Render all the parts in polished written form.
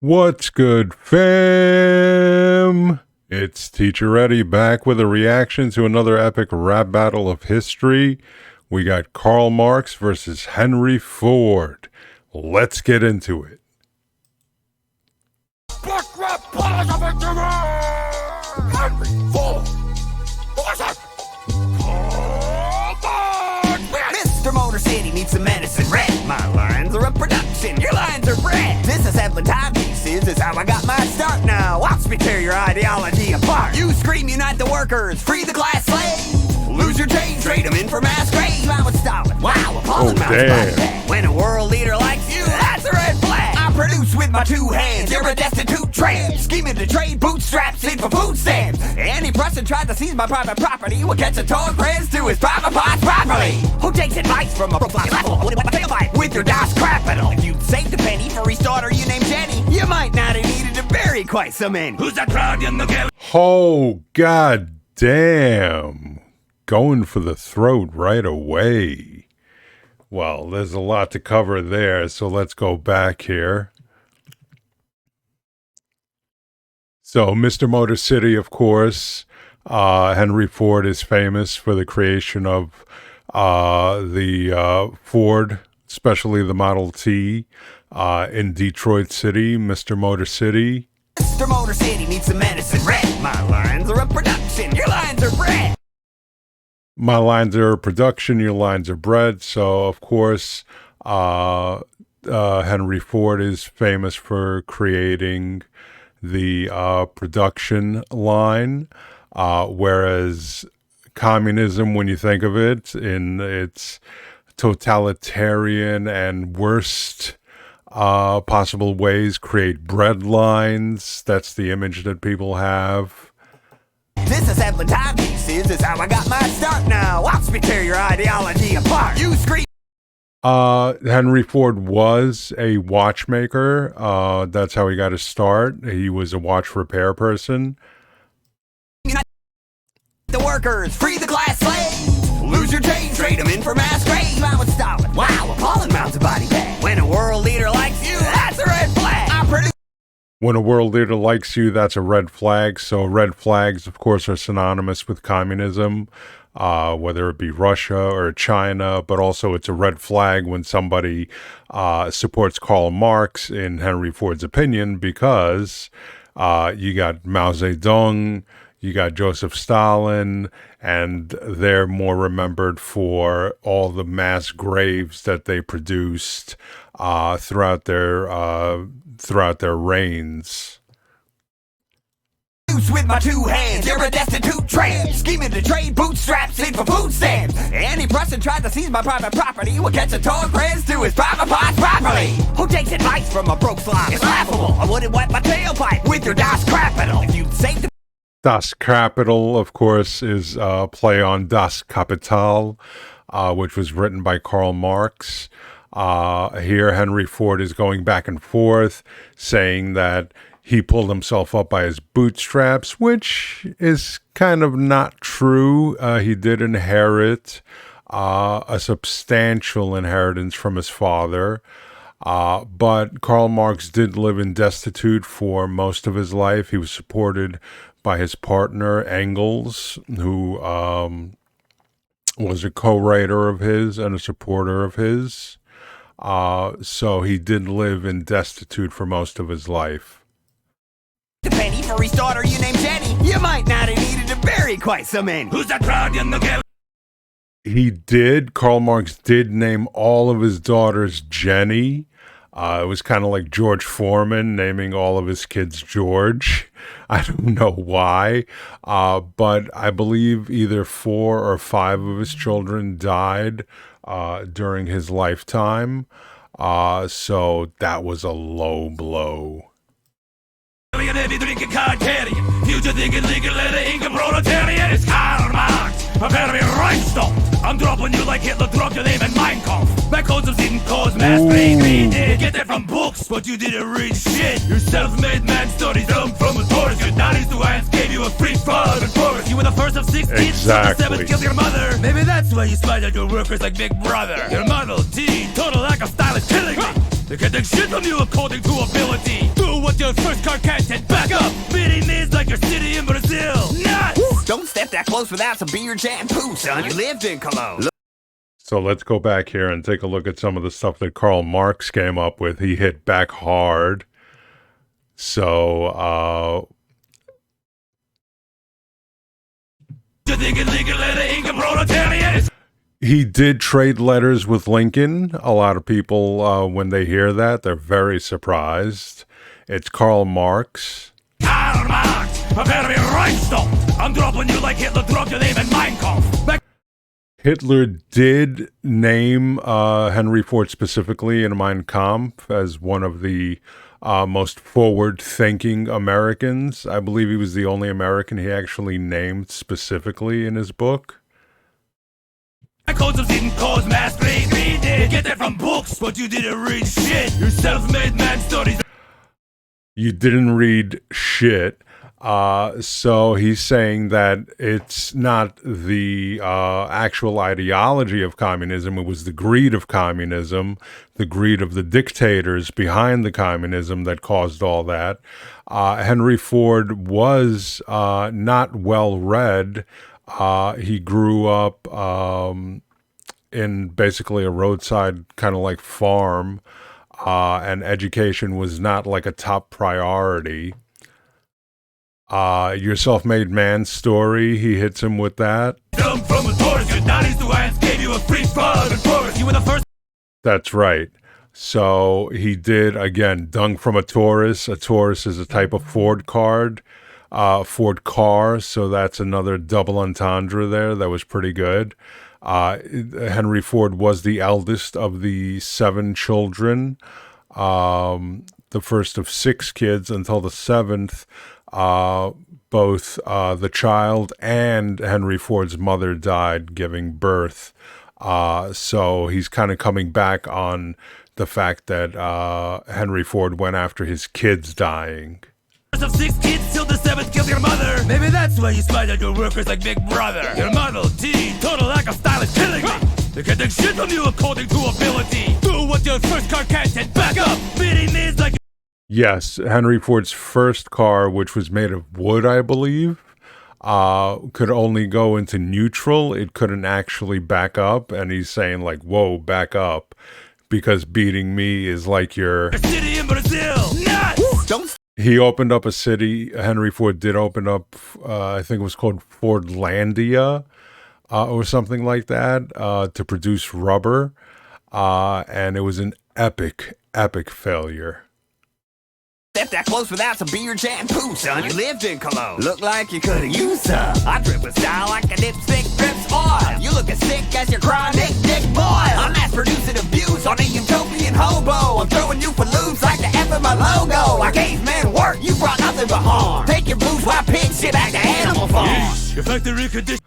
What's good, fam? It's Teacher Eddie back with a reaction to another epic rap battle of history. We got Karl Marx versus Henry Ford. Let's get into it. Henry Ford. Mr. Motor City needs some medicine red. My lines are a production, your lines are bred. Disassembling timepieces is how I got my start now. Watch me tear your ideology apart. You scream, unite the workers, free the class slaves. Lose your change, trade them in for mass grave. I'm with Stalin, wow, appalling mountains. When a world leader likes you, that's a red flag. I produce with my two hands, you're a destitute tramp. Scheming to trade bootstraps in for food stamps. Any person tried to seize my private property will catch a torn prez to his private parts properly. Who takes advice from a profile level? With your DOS capital. If you'd saved a penny for each daughter you named Jenny, you might not have needed to bury quite so many. Who's that crowd in the gallery? Oh, god damn. Going for the throat right away. Well, there's a lot to cover there, so let's go back here. So, Mr. Motor City, of course, Henry Ford is famous for the creation of the Ford, especially the Model T, in Detroit City, Mr. Motor City. Mr. Motor City needs some medicine red. My lines are a production, your lines are bred. My lines are production, your lines are bred. So, of course, Henry Ford is famous for creating the production line, whereas communism, when you think of it, in its totalitarian and worst possible ways, create bread lines. That's the image that people have. Disassembling timepieces is how I got my start now. Watch me tear your ideology apart. You scream. Henry Ford was a watchmaker. That's how he got his start. He was a watch repair person. The workers, free the class slaves. Lose your change, trade them in for mass grave. I'm with Stalin, wow, appalling mounts of body bag. When a world leader likes you, that's a red flag. I produce. When a world leader likes you, that's a red flag. So red flags, of course, are synonymous with communism, whether it be Russia or China, but also it's a red flag when somebody supports Karl Marx, in Henry Ford's opinion, because you got Mao Zedong, you got Joseph Stalin, and they're more remembered for all the mass graves that they produced throughout their reigns. With my two hands, you're a destitute tramp. Scheming to trade bootstraps in for food stamps. Any person tried to seize my private property will catch a torn prez to his private parts properly. Who takes advice from a broke slob? It's laughable. I wouldn't wipe my tailpipe with your DOS capital. If you'd saved the Das Kapital, of course, is a play on Das Kapital, which was written by Karl Marx. Here, Henry Ford is going back and forth, saying that he pulled himself up by his bootstraps, which is kind of not true. He did inherit a substantial inheritance from his father. But Karl Marx did live in destitute for most of his life. He was supported by his partner, Engels, who was a co-writer of his and a supporter of his. So he did live in destitute for most of his life. The penny for each daughter you named Jenny, you might not have needed to bury quite so many. Who's that crowd in the gallery? Karl Marx did name all of his daughters Jenny. It was kind of like George Foreman naming all of his kids George. I don't know why, but I believe either 4 or 5 of his children died during his lifetime. So that was a low blow. Future thinking, legal letter, income proletariat. It's Karl Marx, prepare to be Reichstag. I'm dropping you like Hitler dropped your name in Mein Kampf. My concepts didn't cause mass pain. We did get that from books, but you didn't read shit. Your self-made man studies them from a tortoise. Your daddy's the ones gave you a free fall and forest. You were the first of 6 kids, so the 7th killed your mother. Maybe that's why you spied on your workers like Big Brother. Your Model T, total lack of style is killing me. They're getting shit from you according to ability. Do what your first car can't and back up. Beating this like your city in Brazil. Nuts! Don't step that close without some beer shampoo, son. You lived in Cologne. So let's go back here and take a look at some of the stuff that Karl Marx came up with. He hit back hard. So, he did trade letters with Lincoln. A lot of people, when they hear that, they're very surprised. It's Karl Marx. Karl Marx, prepare to be Reichstag. I'm dropping you like Hitler dropped your name in Mein Kampf. Hitler did name Henry Ford specifically in Mein Kampf as one of the most forward-thinking Americans. I believe he was the only American he actually named specifically in his book. Codes of didn't cause mass grave. We did get that from books, but you didn't read shit. Your self-made man studies. You didn't read shit. So he's saying that it's not the actual ideology of communism. It was the greed of communism, the greed of the dictators behind the communism that caused all that. Henry Ford was not well read. He grew up in basically a roadside kind of like farm, and education was not like a top priority. Your self-made man story, he hits him with that. That's right. So he did, again, dung from a Taurus. A Taurus is a type of Ford card. Ford car, so that's another double entendre there. That was pretty good. Henry Ford was the eldest of the 7 children, the first of 6 kids until the 7th. Both the child and Henry Ford's mother died giving birth. So he's kind of coming back on the fact that Henry Ford went after his kids dying. Of 6 kids till the 7th killed your mother. Maybe that's why you spied on your workers like Big Brother. Your Model T, total lack of style is killing me. They can take shit from you according to ability. Do what your first car can't and back up. Beating this like. Yes, Henry Ford's first car, which was made of wood, I believe, could only go into neutral. It couldn't actually back up. And he's saying like, whoa, back up. Because beating me is like your city in Brazil. Nuts! Don't. He opened up a city. Henry Ford did open up, I think it was called Fordlandia or something like that, to produce rubber. And it was an epic, epic failure. Step that close without some beer shampoo, son. You lived in Cologne. Look like you could've used some. I drip with style like a dipstick drips oil. You look as sick as your chronic dick boil. I'm mass producing abuse on a utopian hobo. I'm throwing you for loops like the F in my logo. I gave men work, you brought nothing but harm. Take your bourgeois pig shit back to Animal Farm. Your factory condition.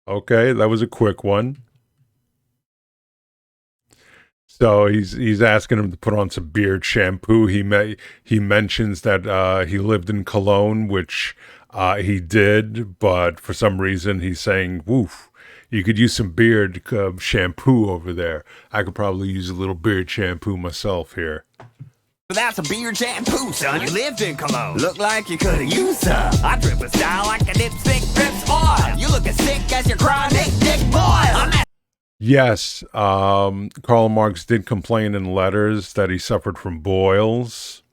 Okay, that was a quick one. So he's asking him to put on some beard shampoo. He mentions that he lived in Cologne, which he did, but for some reason he's saying, "Woof, you could use some beard shampoo over there. I could probably use a little beard shampoo myself here." Without some beer shampoo, son. You lived in Cologne. Look like you could've used some. I drip with style like a dipstick drips oil. You look as sick as your chronic dick boil. Yes, Karl Marx did complain in letters that he suffered from boils.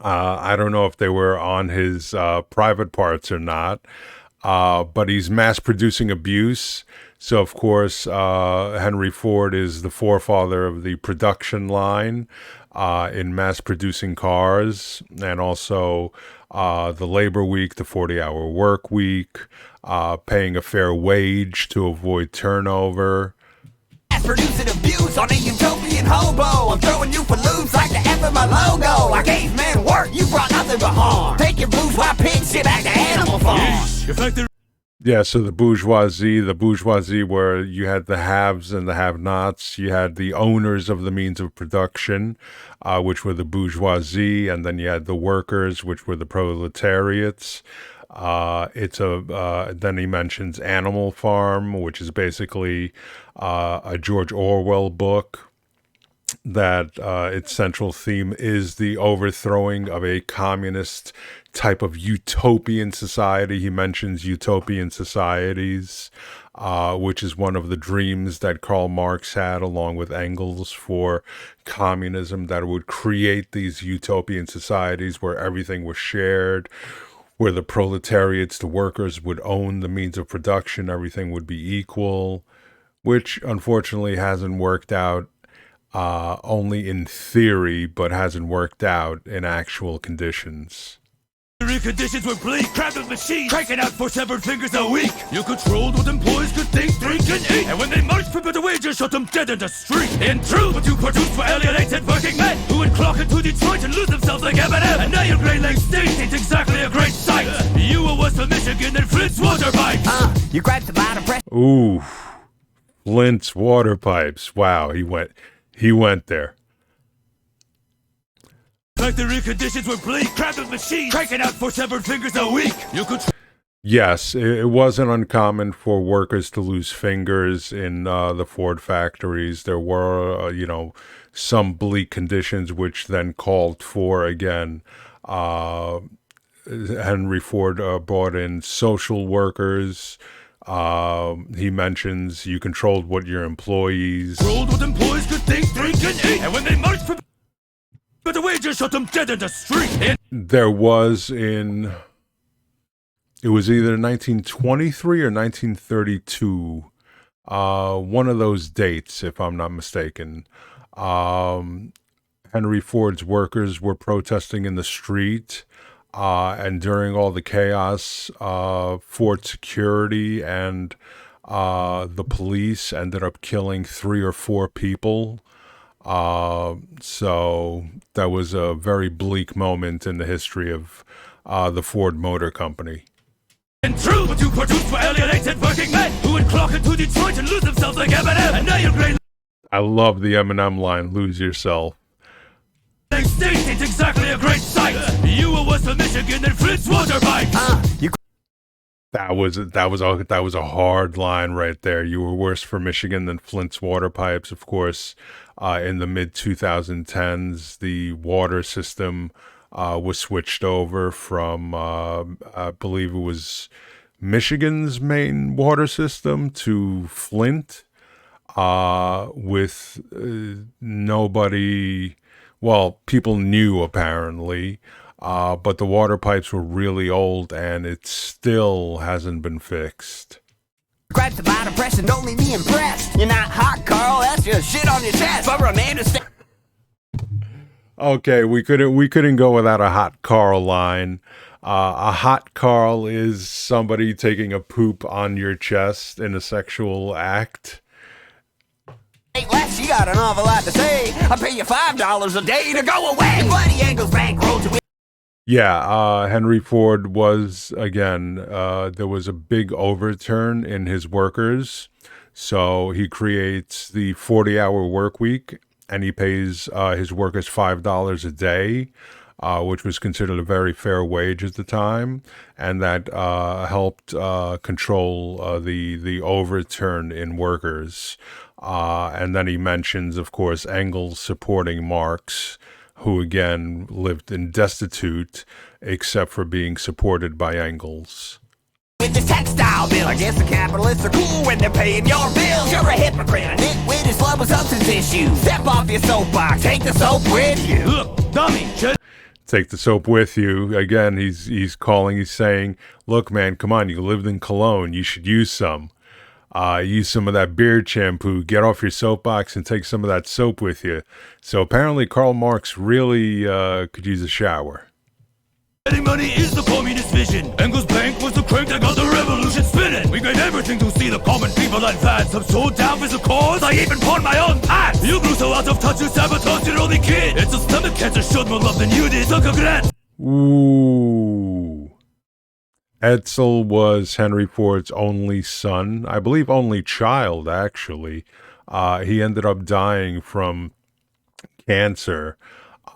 I don't know if they were on his private parts or not, but he's mass-producing abuse. So, of course, Henry Ford is the forefather of the production line in mass-producing cars, and also the labor week, the 40-hour work week, paying a fair wage to avoid turnover. Producing abuse on a utopian hobo. I'm throwing you for loops like the F in my logo. I gave men work, you brought nothing but harm. Take your bourgeois pig shit back to Animal Farm. Yeah, so the bourgeoisie where you had the haves and the have-nots. You had the owners of the means of production, which were the bourgeoisie, and then you had the workers, which were the proletariats. Then he mentions Animal Farm, which is basically a George Orwell book. that its central theme is the overthrowing of a communist type of utopian society. He mentions utopian societies, which is one of the dreams that Karl Marx had along with Engels for communism, that it would create these utopian societies where everything was shared, where the proletariats, the workers, would own the means of production, everything would be equal, which unfortunately hasn't worked out, only in theory, but hasn't worked out in actual conditions. Conditions were bleak, crammed with machines, cranking out 4 severed fingers a week. You controlled what employees could think, drink, and eat. And when they marched for better wages, shot them dead in the street. In truth, what you produced were alienated working men who would clock into Detroit and lose themselves like Eminem. And now your Great Lakes state ain't exactly a great sight. You were west of Michigan and Flint's water pipes. You grabbed the bottom press. Ooh, Flint's water pipes. Wow, he went there. Factory conditions were bleak, crammed with machines, cranking out 4 severed fingers a week. You could. Yes, it wasn't uncommon for workers to lose fingers in the Ford factories. There were, some bleak conditions, which then called for, again, Henry Ford brought in social workers. He mentions you controlled what your employees. Controlled what employees could think, drink, and eat. And when they marched for. But the wages shot them dead in the street. There was it was either 1923 or 1932, one of those dates, if I'm not mistaken. Henry Ford's workers were protesting in the street, and during all the chaos, Ford security and the police ended up killing 3 or 4 people. So that was a very bleak moment in the history of the Ford Motor Company. In truth, what you produced were alienated working men who would clock into Detroit and lose themselves like Eminem. And now you're great. I love the Eminem line, "Lose yourself." State ain't exactly a great sight. You were west of Michigan and Flint's water pipes. That was a hard line right there. You were worse for Michigan than Flint's water pipes. Of course, in the mid 2010s, the water system was switched over from I believe it was Michigan's main water system to Flint, with nobody. Well, people knew apparently. But the water pipes were really old, and it still hasn't been fixed. Grab the bottom press and don't leave me impressed. You're not hot, Carl. That's just shit on your chest. For a man to stay. Okay, we couldn't go without a hot Carl line. A hot Carl is somebody taking a poop on your chest in a sexual act. Hey, Les, you got an awful lot to say. I'll pay you $5 a day to go away. Your buddy Engels bankrolled you. Yeah, Henry Ford was, again, there was a big overturn in his workers. So he creates the 40-hour work week, and he pays his workers $5 a day, which was considered a very fair wage at the time. And that helped control the overturn in workers. And then he mentions, of course, Engels supporting Marx, who again lived in destitute, except for being supported by Engels. With the textile bill, I guess the capitalists are cool when they're paying your bills. You're a hypocrite, a nitwit, and slub with substance issues. Step off your soapbox, take the soap with you. Look, dummy, Take the soap with you. Again, he's saying, look, man, come on, you lived in Cologne, you should use some. Use some of that beard shampoo, get off your soapbox and take some of that soap with you. So apparently Karl Marx really could use a shower. Getting money is the communist vision. Engels' bank was the crank that got the revolution spinning. We made everything to see the common people advance. I'm so down with the cause, I even pawned my own pants. You grew so out of touch, you sabotaged your only kid. It's a stomach cancer, showed more love than you did. Suck a grant. Ooh. Edsel was Henry Ford's only son, I believe only child, actually. He ended up dying from cancer.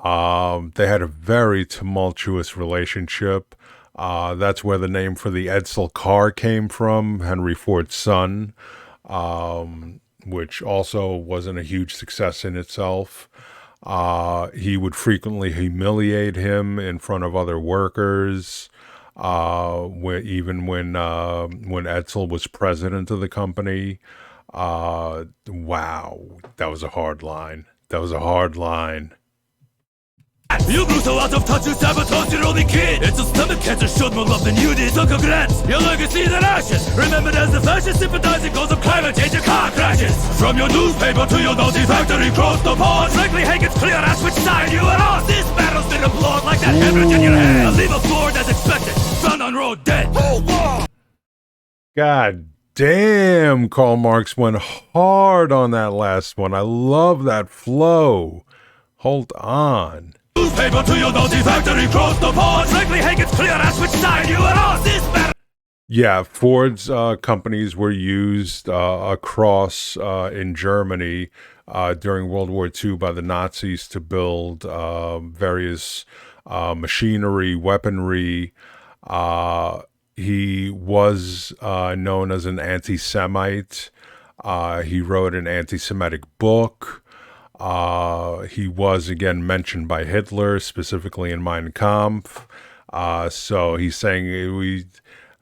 They had a very tumultuous relationship. That's where the name for the Edsel car came from, Henry Ford's son. which also wasn't a huge success in itself. He would frequently humiliate him in front of other workers. Even when Edsel was president of the company. Wow, that was a hard line. That was a hard line. You grew so out of touch, you sabotaged your only kid. It's a stomach cancer, showed more love than you did. So congrats, your legacy in ashes. Remembered as the fascist sympathizing cause of climate change and car crashes. From your newspaper to your Nazi factory, cross the pond. Frankly, Hank, it's clear as which side you are on. This battle's been applauded like that hemorrhage in your head. I'll leave a Ford as expected, found on road dead. God damn, Karl Marx went hard on that last one. I love that flow. Hold on. Newspaper to your Nazi factory, cross the pond. Frankly, Hank, it's clear as which side you are on. This battle. Yeah, Ford's companies were used across in Germany during World War II by the Nazis to build various machinery, weaponry. He was known as an anti-Semite. He wrote an anti-Semitic book. He was again mentioned by Hitler, specifically in Mein Kampf. So he's saying it's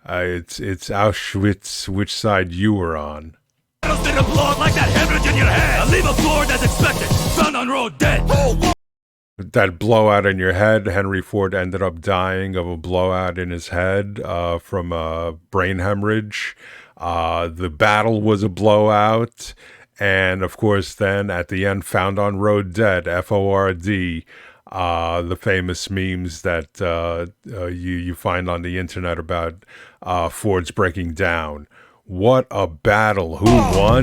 Auschwitz, which side you were on. Been applauded like that hemorrhage in your head. I'll leave a Ford as expected, found on road dead. That blowout in your head, Henry Ford ended up dying of a blowout in his head from a brain hemorrhage. The battle was a blowout. And, of course, then at the end, found on road dead, F-O-R-D, the famous memes that you find on the internet about Ford's breaking down. What a battle. Who won?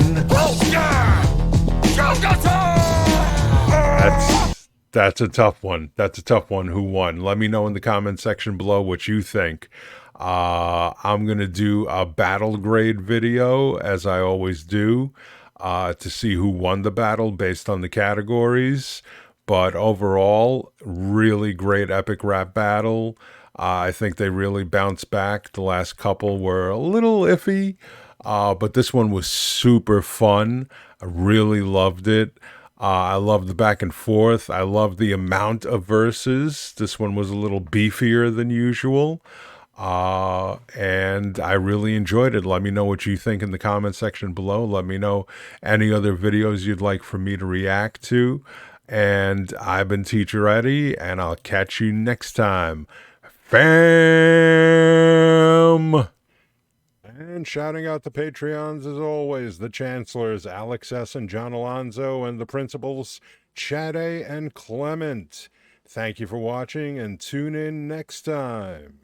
That's a tough one. That's a tough one. Who won? Let me know in the comment section below what you think. I'm going to do a battle grade video, as I always do, to see who won the battle based on the categories. But overall, really great epic rap battle. I think they really bounced back. The last couple were a little iffy, but this one was super fun. I really loved it. I love the back and forth. I love the amount of verses. This one was a little beefier than usual. And I really enjoyed it. Let me know what you think in the comment section below. Let me know any other videos you'd like for me to react to. And I've been Teacher Eddie, and I'll catch you next time. Fam! And shouting out the Patreons as always, the Chancellors, Alex S. and John Alonzo, and the Principals, Chad A. and Clement. Thank you for watching, and tune in next time.